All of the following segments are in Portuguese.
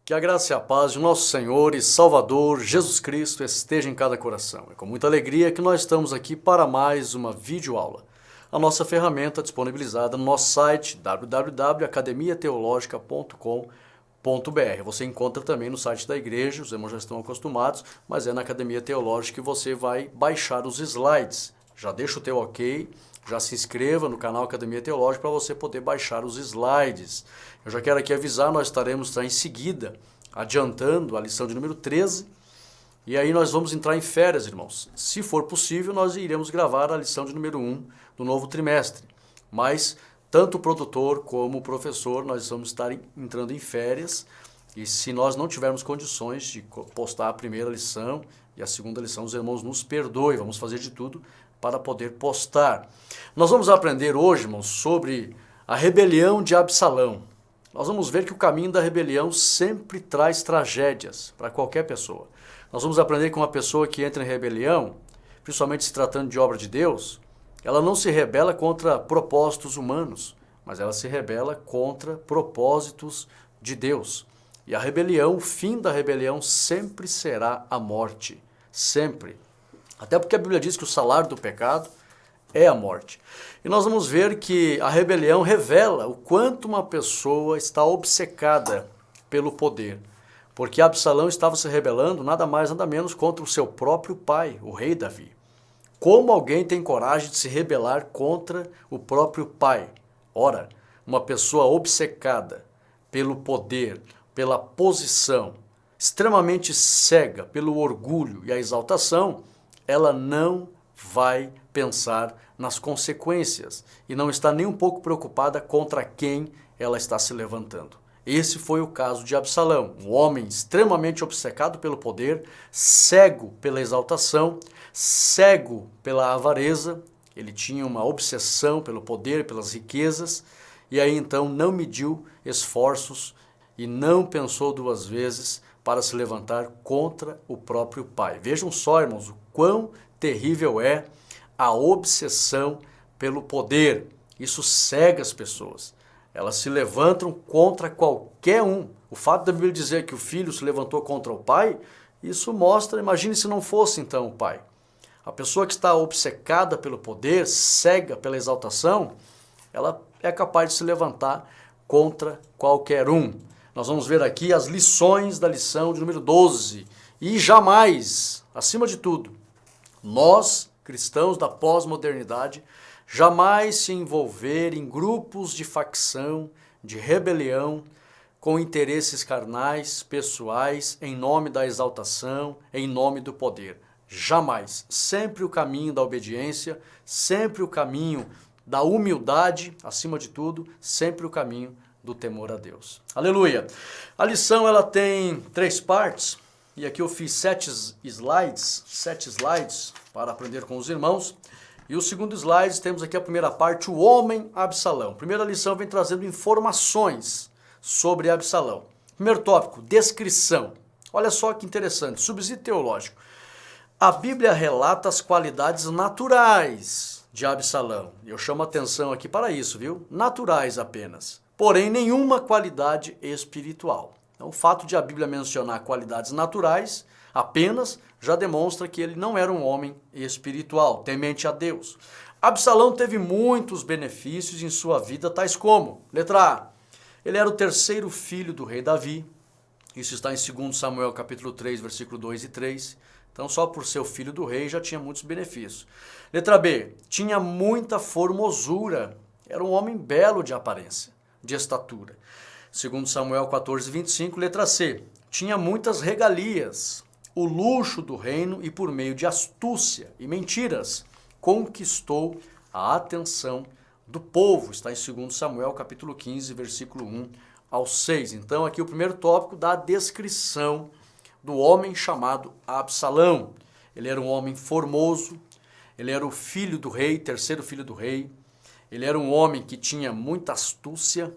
Que a graça e a paz de nosso Senhor e Salvador Jesus Cristo esteja em cada coração. É com muita alegria que nós estamos aqui para mais uma videoaula. A nossa ferramenta disponibilizada no nosso site www.academiateologica.com.br. Você encontra também no site da igreja, os irmãos já estão acostumados, mas é na Academia Teológica que você vai baixar os slides. Já deixa o teu ok, já se inscreva no canal Academia Teológica para você poder baixar os slides. Eu já quero aqui avisar, nós estaremos em seguida adiantando a lição de número 13, e aí nós vamos entrar em férias, irmãos. Se for possível, nós iremos gravar a lição de número 1 do novo trimestre, mas tanto o produtor como o professor, nós vamos estar entrando em férias, e se nós não tivermos condições de postar a primeira lição e a segunda lição, os irmãos nos perdoem, vamos fazer de tudo para poder postar. Nós vamos aprender hoje, irmãos, sobre a rebelião de Absalão. Nós vamos ver que o caminho da rebelião sempre traz tragédias para qualquer pessoa. Nós vamos aprender que uma pessoa que entra em rebelião, principalmente se tratando de obra de Deus, ela não se rebela contra propósitos humanos, mas ela se rebela contra propósitos de Deus. E a rebelião, o fim da rebelião sempre será a morte. Sempre. Até porque a Bíblia diz que o salário do pecado é a morte. E nós vamos ver que a rebelião revela o quanto uma pessoa está obcecada pelo poder. Porque Absalão estava se rebelando nada mais nada menos contra o seu próprio pai, o rei Davi. Como alguém tem coragem de se rebelar contra o próprio pai? Ora, uma pessoa obcecada pelo poder, pela posição, extremamente cega pelo orgulho e a exaltação, ela não vai pensar nas consequências e não está nem um pouco preocupada contra quem ela está se levantando. Esse foi o caso de Absalão, um homem extremamente obcecado pelo poder, cego pela exaltação, cego pela avareza. Ele tinha uma obsessão pelo poder, pelas riquezas, e aí então não mediu esforços e não pensou duas vezes para se levantar contra o próprio pai. Vejam só, irmãos, o quão terrível é a obsessão pelo poder. Isso cega as pessoas. Elas se levantam contra qualquer um. O fato da Bíblia dizer que o filho se levantou contra o pai, isso mostra, imagine se não fosse então o pai. A pessoa que está obcecada pelo poder, cega pela exaltação, ela é capaz de se levantar contra qualquer um. Nós vamos ver aqui as lições da lição de número 12. E jamais, acima de tudo, nós, cristãos da pós-modernidade, jamais se envolver em grupos de facção, de rebelião, com interesses carnais, pessoais, em nome da exaltação, em nome do poder. Jamais. Sempre o caminho da obediência, sempre o caminho da humildade, acima de tudo, sempre o caminho do temor a Deus. Aleluia! A lição ela tem 3 partes, e aqui eu fiz 7 slides para aprender com os irmãos. E o segundo slide, temos aqui a primeira parte, o homem Absalão. A primeira lição vem trazendo informações sobre Absalão. Primeiro tópico, descrição. Olha só que interessante, subsídio teológico. A Bíblia relata as qualidades naturais de Absalão. Eu chamo a atenção aqui para isso, viu? Naturais apenas. Porém, nenhuma qualidade espiritual. Então, o fato de a Bíblia mencionar qualidades naturais apenas já demonstra que ele não era um homem espiritual, temente a Deus. Absalão teve muitos benefícios em sua vida, tais como, letra A, ele era o 3º filho do rei Davi. Isso está em 2 Samuel capítulo 3, versículo 2 e 3. Então, só por ser o filho do rei já tinha muitos benefícios. Letra B, tinha muita formosura, era um homem belo de aparência, de estatura. 2 Samuel 14, 25, letra C, tinha muitas regalias, o luxo do reino e por meio de astúcia e mentiras conquistou a atenção do povo. Está em 2 Samuel capítulo 15, versículo 1 ao 6. Então aqui o primeiro tópico da descrição do homem chamado Absalão. Ele era um homem formoso, ele era o filho do rei, 3º filho do rei. Ele era um homem que tinha muita astúcia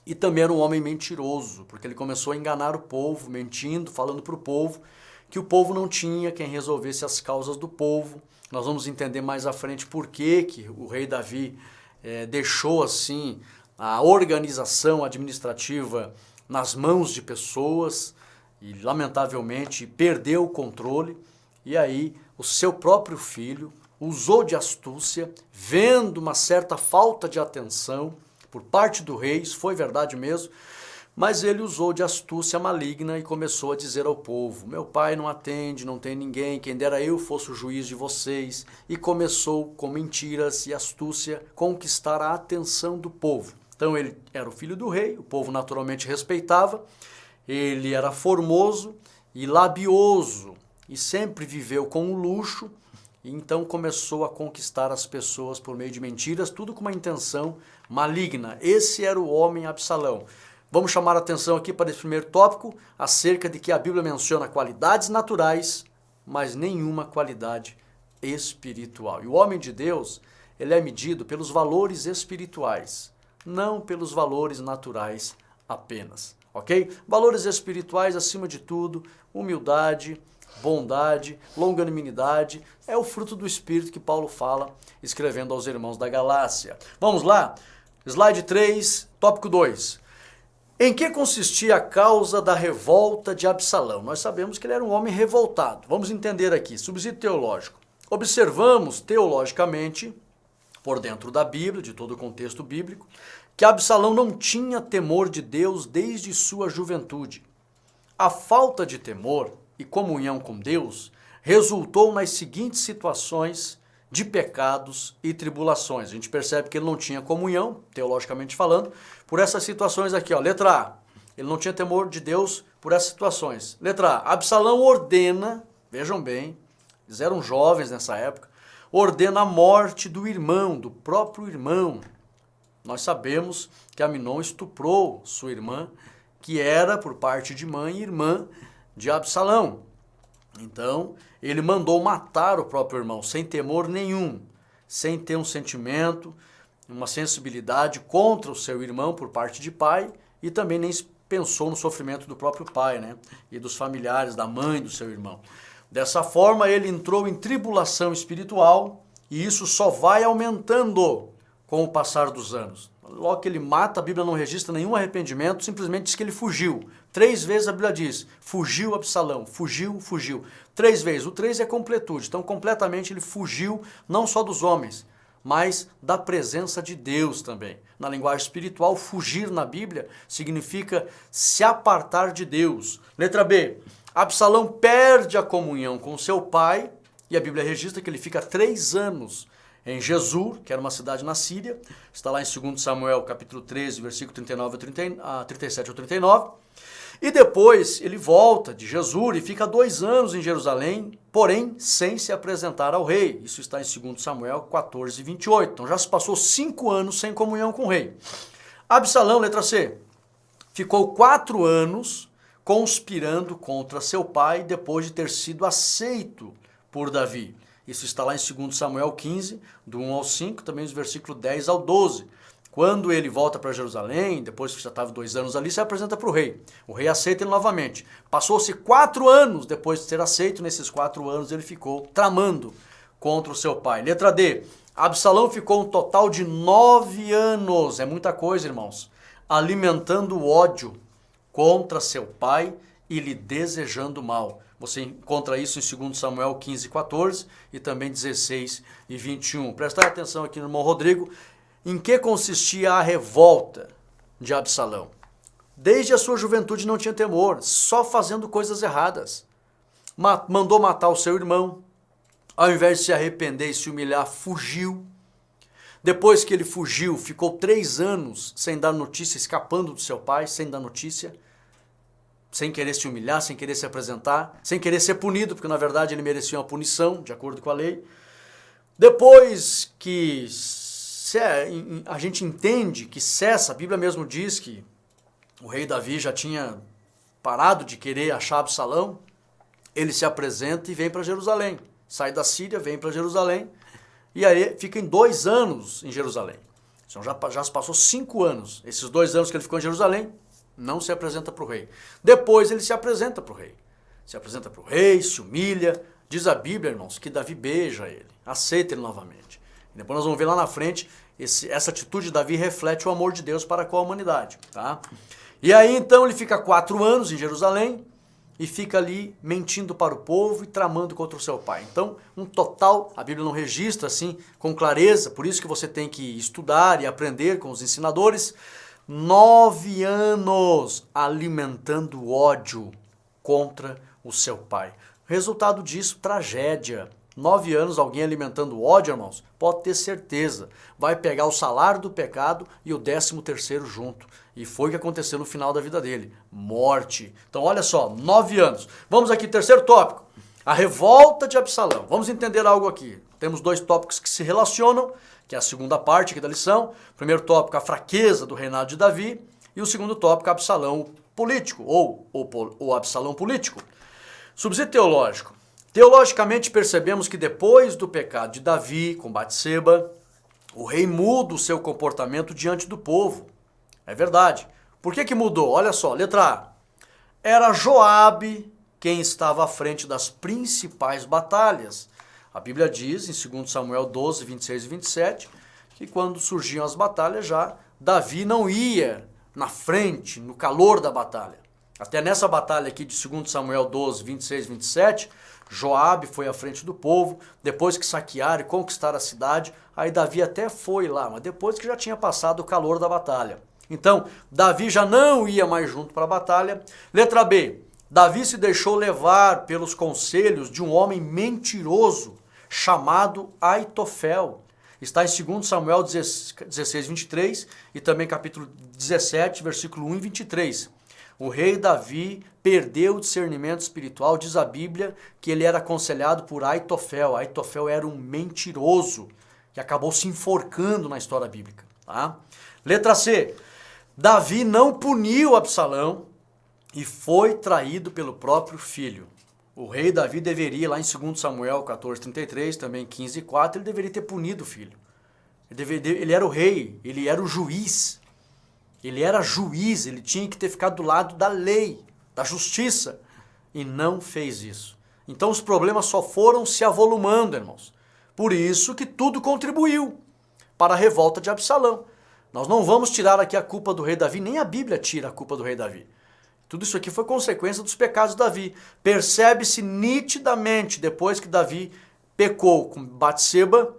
e também era um homem mentiroso, porque ele começou a enganar o povo, mentindo, falando para o povo que o povo não tinha quem resolvesse as causas do povo. Nós vamos entender mais à frente por que o rei Davi deixou assim a organização administrativa nas mãos de pessoas e, lamentavelmente, perdeu o controle. E aí, o seu próprio filho usou de astúcia, vendo uma certa falta de atenção por parte do rei, isso foi verdade mesmo, mas ele usou de astúcia maligna e começou a dizer ao povo: meu pai não atende, não tem ninguém, quem dera eu fosse o juiz de vocês. E começou, com mentiras e astúcia, conquistar a atenção do povo. Então ele era o filho do rei, o povo naturalmente respeitava, ele era formoso e labioso, e sempre viveu com o luxo, e então começou a conquistar as pessoas por meio de mentiras, tudo com uma intenção maligna. Esse era o homem Absalão. Vamos chamar a atenção aqui para esse primeiro tópico, acerca de que a Bíblia menciona qualidades naturais, mas nenhuma qualidade espiritual. E o homem de Deus, ele é medido pelos valores espirituais, não pelos valores naturais apenas, ok? Valores espirituais, acima de tudo, humildade, bondade, longanimidade, é o fruto do Espírito que Paulo fala, escrevendo aos irmãos da Galácia. Vamos lá? Slide 3, tópico 2. Em que consistia a causa da revolta de Absalão? Nós sabemos que ele era um homem revoltado. Vamos entender aqui, subsídio teológico. Observamos teologicamente, por dentro da Bíblia, de todo o contexto bíblico, que Absalão não tinha temor de Deus desde sua juventude. A falta de temor e comunhão com Deus resultou nas seguintes situações de pecados e tribulações. A gente percebe que ele não tinha comunhão, teologicamente falando, por essas situações aqui, ó. Letra A, ele não tinha temor de Deus por essas situações. Letra A, Absalão ordena, vejam bem, eles eram jovens nessa época, ordena a morte do irmão, do próprio irmão. Nós sabemos que Aminon estuprou sua irmã, que era, por parte de mãe, irmã de Absalão. Então, ele mandou matar o próprio irmão, sem temor nenhum, sem ter um sentimento, uma sensibilidade contra o seu irmão por parte de pai, e também nem pensou no sofrimento do próprio pai, né? E dos familiares, da mãe do seu irmão. Dessa forma, ele entrou em tribulação espiritual, e isso só vai aumentando com o passar dos anos. Logo que ele mata, a Bíblia não registra nenhum arrependimento, simplesmente diz que ele fugiu. 3 vezes a Bíblia diz, fugiu Absalão, fugiu, fugiu. 3 vezes, o 3 é completude, então completamente ele fugiu, não só dos homens, mas da presença de Deus também. Na linguagem espiritual, fugir na Bíblia significa se apartar de Deus. Letra B, Absalão perde a comunhão com seu pai, e a Bíblia registra que ele fica 3 anos em Jesur, que era uma cidade na Síria, está lá em 2 Samuel, capítulo 13, versículo 37 ao 39, e depois ele volta de Jesur e fica 2 anos em Jerusalém, porém sem se apresentar ao rei. Isso está em 2 Samuel 14, 28, então já se passou 5 anos sem comunhão com o rei. Absalão, letra C, ficou 4 anos conspirando contra seu pai depois de ter sido aceito por Davi. Isso está lá em 2 Samuel 15, do 1 ao 5, também os versículos 10 ao 12. Quando ele volta para Jerusalém, depois que já estava 2 anos ali, se apresenta para o rei. O rei aceita ele novamente. Passou-se 4 anos depois de ser aceito, nesses 4 anos ele ficou tramando contra o seu pai. Letra D, Absalão ficou um total de 9 anos, é muita coisa, irmãos, alimentando o ódio contra seu pai e lhe desejando mal. Você encontra isso em 2 Samuel 15, 14 e também 16 e 21. Prestar atenção aqui no irmão Rodrigo. Em que consistia a revolta de Absalão? Desde a sua juventude não tinha temor, só fazendo coisas erradas. Mandou matar o seu irmão. Ao invés de se arrepender e se humilhar, fugiu. Depois que ele fugiu, ficou 3 anos sem dar notícia, escapando do seu pai, sem dar notícia. Sem querer se humilhar, sem querer se apresentar, sem querer ser punido, porque na verdade ele merecia uma punição, de acordo com a lei. Depois que a gente entende que cessa, a Bíblia mesmo diz que o rei Davi já tinha parado de querer achar Absalão, ele se apresenta e vem para Jerusalém. Sai da Síria, vem para Jerusalém, e aí fica em 2 anos em Jerusalém. Então já se passou 5 anos. Esses 2 anos que ele ficou em Jerusalém, não se apresenta para o rei. Depois ele se apresenta para o rei. Se apresenta para o rei, se humilha. Diz a Bíblia, irmãos, que Davi beija ele, aceita ele novamente. Depois nós vamos ver lá na frente, essa atitude de Davi reflete o amor de Deus para com a humanidade. Tá? E aí então ele fica 4 anos em Jerusalém e fica ali mentindo para o povo e tramando contra o seu pai. Então, um total, a Bíblia não registra assim com clareza, por isso que você tem que estudar e aprender com os ensinadores. 9 anos alimentando ódio contra o seu pai. Resultado disso, tragédia. 9 anos alguém alimentando ódio, irmãos, pode ter certeza, vai pegar o salário do pecado e o 13º junto. E foi o que aconteceu no final da vida dele, morte. Então olha só, 9 anos. Vamos aqui, terceiro tópico, a revolta de Absalão. Vamos entender algo aqui. Temos 2 tópicos que se relacionam, que é a segunda parte aqui da lição. O primeiro tópico, a fraqueza do reinado de Davi. E o segundo tópico, Absalão político, ou o Absalão político. Subsídio teológico. Teologicamente percebemos que depois do pecado de Davi com Batseba, o rei muda o seu comportamento diante do povo. É verdade. Por que mudou? Olha só, letra A. Era Joabe quem estava à frente das principais batalhas. A Bíblia diz, em 2 Samuel 12, 26 e 27, que quando surgiam as batalhas já, Davi não ia na frente, no calor da batalha. Até nessa batalha aqui de 2 Samuel 12, 26 e 27, Joabe foi à frente do povo, depois que saquearam e conquistaram a cidade, aí Davi até foi lá, mas depois que já tinha passado o calor da batalha. Então, Davi já não ia mais junto para a batalha. Letra B, Davi se deixou levar pelos conselhos de um homem mentiroso chamado Aitofel. Está em 2 Samuel 16, 23 e também capítulo 17, versículo 1 e 23. O rei Davi perdeu o discernimento espiritual, diz a Bíblia que ele era aconselhado por Aitofel. Aitofel era um mentiroso que acabou se enforcando na história bíblica. Tá? Letra C. Davi não puniu Absalão e foi traído pelo próprio filho. O rei Davi deveria, lá em 2 Samuel 14, 33, também 15, 4, ele deveria ter punido o filho. Ele era o rei, ele era o juiz. Ele era juiz, ele tinha que ter ficado do lado da lei, da justiça, e não fez isso. Então os problemas só foram se avolumando, irmãos. Por isso que tudo contribuiu para a revolta de Absalão. Nós não vamos tirar aqui a culpa do rei Davi, nem a Bíblia tira a culpa do rei Davi. Tudo isso aqui foi consequência dos pecados de Davi. Percebe-se nitidamente, depois que Davi pecou com Batseba,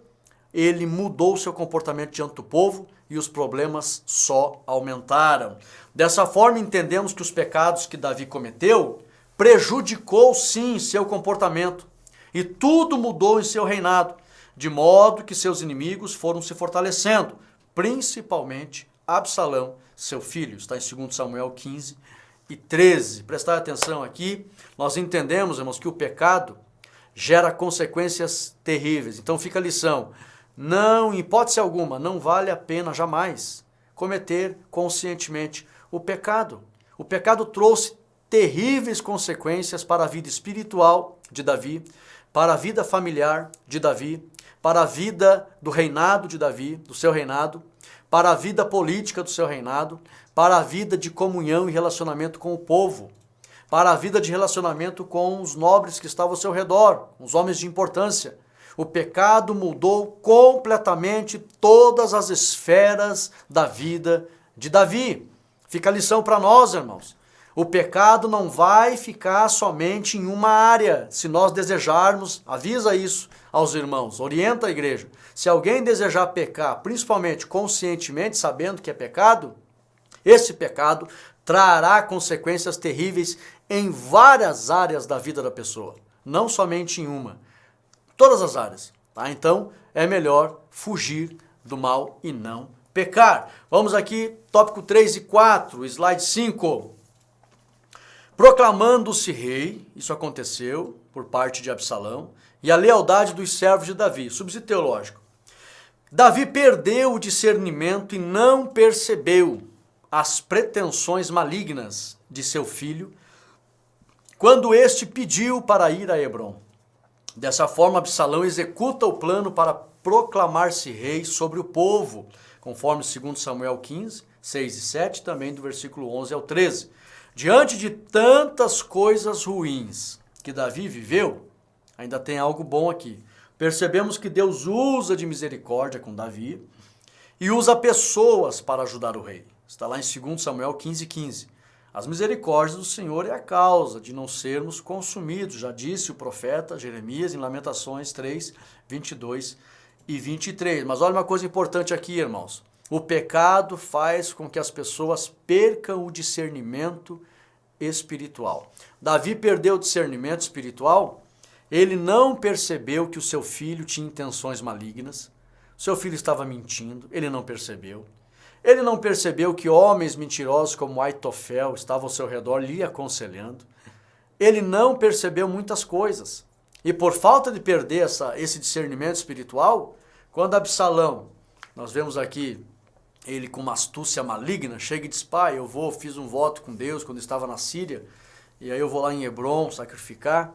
ele mudou o seu comportamento diante do povo e os problemas só aumentaram. Dessa forma, entendemos que os pecados que Davi cometeu prejudicou sim seu comportamento e tudo mudou em seu reinado, de modo que seus inimigos foram se fortalecendo, principalmente Absalão, seu filho. Está em 2 Samuel 15 e 13. Prestar atenção aqui, nós entendemos, irmãos, que o pecado gera consequências terríveis. Então fica a lição. Não, em hipótese alguma, não vale a pena jamais cometer conscientemente o pecado. O pecado trouxe terríveis consequências para a vida espiritual de Davi, para a vida familiar de Davi, para a vida do reinado de Davi, do seu reinado, para a vida política do seu reinado, para a vida de comunhão e relacionamento com o povo, para a vida de relacionamento com os nobres que estavam ao seu redor, os homens de importância. O pecado mudou completamente todas as esferas da vida de Davi. Fica a lição para nós, irmãos. O pecado não vai ficar somente em uma área. Se nós desejarmos, avisa isso aos irmãos, orienta a igreja. Se alguém desejar pecar, principalmente conscientemente, sabendo que é pecado, esse pecado trará consequências terríveis em várias áreas da vida da pessoa, não somente em uma. Todas as áreas, tá? Então, é melhor fugir do mal e não pecar. Vamos aqui, tópico 3 e 4, slide 5. Proclamando-se rei, isso aconteceu por parte de Absalão, e a lealdade dos servos de Davi, subsídio teológico. Davi perdeu o discernimento e não percebeu as pretensões malignas de seu filho, quando este pediu para ir a Hebrom. Dessa forma, Absalão executa o plano para proclamar-se rei sobre o povo, conforme 2 Samuel 15, 6 e 7, também do versículo 11 ao 13. Diante de tantas coisas ruins que Davi viveu, ainda tem algo bom aqui. Percebemos que Deus usa de misericórdia com Davi e usa pessoas para ajudar o rei. Está lá em 2 Samuel 15:15. As misericórdias do Senhor é a causa de não sermos consumidos, já disse o profeta Jeremias em Lamentações 3, 22 e 23. Mas olha uma coisa importante aqui, irmãos. O pecado faz com que as pessoas percam o discernimento espiritual. Davi perdeu o discernimento espiritual. Ele não percebeu que o seu filho tinha intenções malignas. Seu filho estava mentindo, ele não percebeu. Ele não percebeu que homens mentirosos como Aitofel estavam ao seu redor lhe aconselhando. Ele não percebeu muitas coisas. E por falta de perder esse discernimento espiritual, quando Absalão, nós vemos aqui ele com uma astúcia maligna, chega e diz, pai, fiz um voto com Deus quando estava na Síria, e aí eu vou lá em Hebron sacrificar,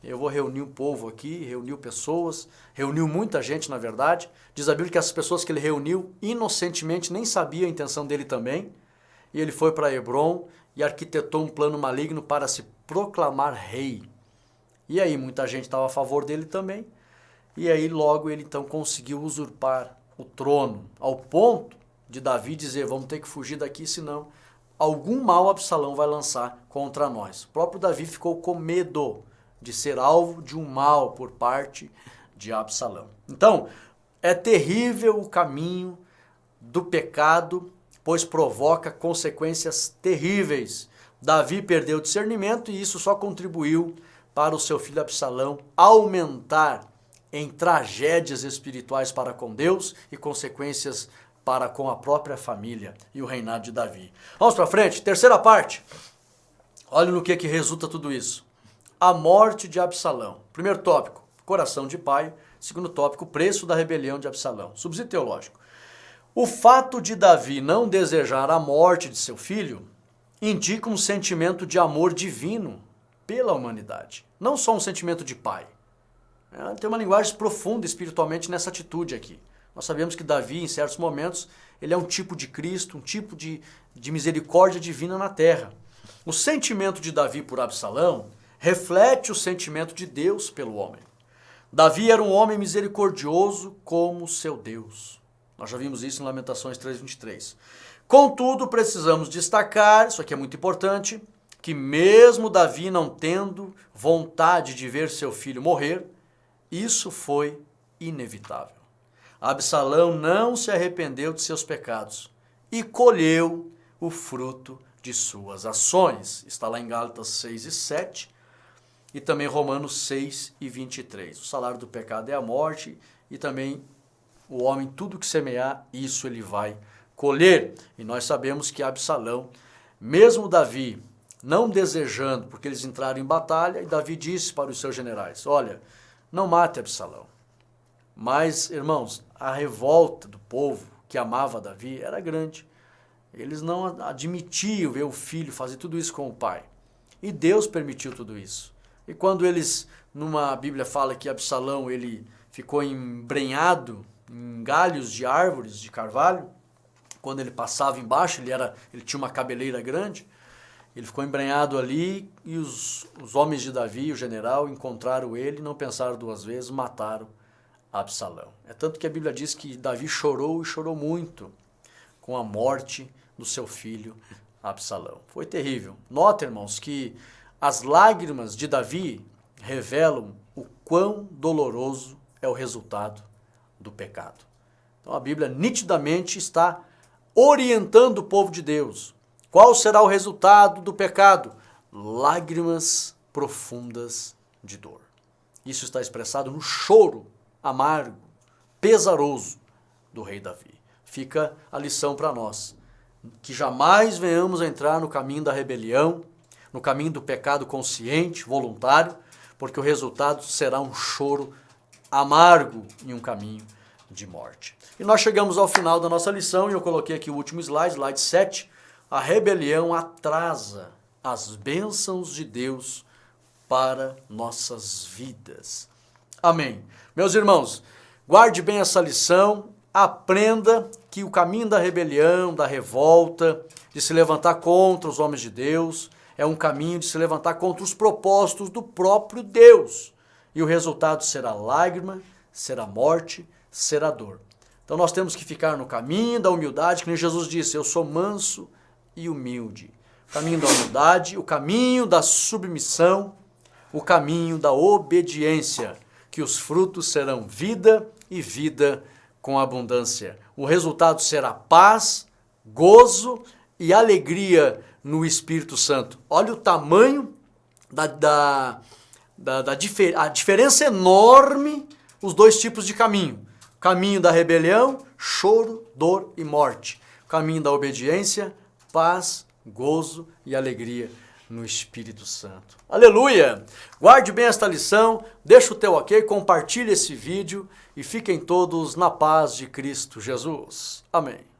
eu vou reunir um povo aqui, reuniu pessoas, reuniu muita gente na verdade, diz a Bíblia que as pessoas que ele reuniu inocentemente nem sabiam a intenção dele também, e ele foi para Hebron e arquitetou um plano maligno para se proclamar rei. E aí muita gente estava a favor dele também, e aí logo ele então conseguiu usurpar o trono, ao ponto de Davi dizer, vamos ter que fugir daqui, senão algum mal Absalão vai lançar contra nós. O próprio Davi ficou com medo de ser alvo de um mal por parte de Absalão. Então, é terrível o caminho do pecado, pois provoca consequências terríveis. Davi perdeu o discernimento e isso só contribuiu para o seu filho Absalão aumentar em tragédias espirituais para com Deus e consequências para com a própria família e o reinado de Davi. Vamos para frente, terceira parte. Olha no que resulta tudo isso. A morte de Absalão. Primeiro tópico, coração de pai. Segundo tópico, preço da rebelião de Absalão. Subsídio teológico. O fato de Davi não desejar a morte de seu filho indica um sentimento de amor divino pela humanidade. Não só um sentimento de pai. Tem uma linguagem profunda espiritualmente nessa atitude aqui. Nós sabemos que Davi, em certos momentos, ele é um tipo de Cristo, um tipo de misericórdia divina na terra. O sentimento de Davi por Absalão reflete o sentimento de Deus pelo homem. Davi era um homem misericordioso como seu Deus. Nós já vimos isso em Lamentações 3:23. Contudo, precisamos destacar, isso aqui é muito importante, que mesmo Davi não tendo vontade de ver seu filho morrer, isso foi inevitável. Absalão não se arrependeu de seus pecados e colheu o fruto de suas ações. Está lá em Gálatas 6:7 e também Romanos 6:23. O salário do pecado é a morte e também o homem, tudo que semear, isso ele vai colher. E nós sabemos que Absalão, mesmo Davi não desejando, porque eles entraram em batalha, e Davi disse para os seus generais, olha, não mate Absalão. Mas, irmãos, a revolta do povo que amava Davi era grande. Eles não admitiam ver o filho fazer tudo isso com o pai. E Deus permitiu tudo isso. E quando eles, numa Bíblia fala que Absalão ele ficou embrenhado em galhos de árvores de carvalho, quando ele passava embaixo, ele tinha uma cabeleira grande, ele ficou embrenhado ali e os homens de Davi, o general, encontraram ele, não pensaram duas vezes, mataram Absalão. É tanto que a Bíblia diz que Davi chorou e chorou muito com a morte do seu filho Absalão. Foi terrível. Nota, irmãos, que as lágrimas de Davi revelam o quão doloroso é o resultado do pecado. Então a Bíblia nitidamente está orientando o povo de Deus. Qual será o resultado do pecado? Lágrimas profundas de dor. Isso está expressado no choro amargo, pesaroso do rei Davi. Fica a lição para nós, que jamais venhamos a entrar no caminho da rebelião, no caminho do pecado consciente, voluntário, porque o resultado será um choro amargo em um caminho de morte. E nós chegamos ao final da nossa lição, e eu coloquei aqui o último slide, slide 7. A rebelião atrasa as bênçãos de Deus para nossas vidas. Amém. Meus irmãos, guarde bem essa lição, aprenda que o caminho da rebelião, da revolta, de se levantar contra os homens de Deus, é um caminho de se levantar contra os propósitos do próprio Deus. E o resultado será lágrima, será morte, será dor. Então nós temos que ficar no caminho da humildade, que nem Jesus disse, eu sou manso e humilde. O caminho da humildade, o caminho da submissão, o caminho da obediência, que os frutos serão vida e vida com abundância. O resultado será paz, gozo e alegria no Espírito Santo. Olha o tamanho a diferença enorme, os dois tipos de caminho. O caminho da rebelião, choro, dor e morte. O caminho da obediência, paz, gozo e alegria no Espírito Santo. Aleluia! Guarde bem esta lição, deixa o teu ok, compartilhe esse vídeo e fiquem todos na paz de Cristo Jesus. Amém.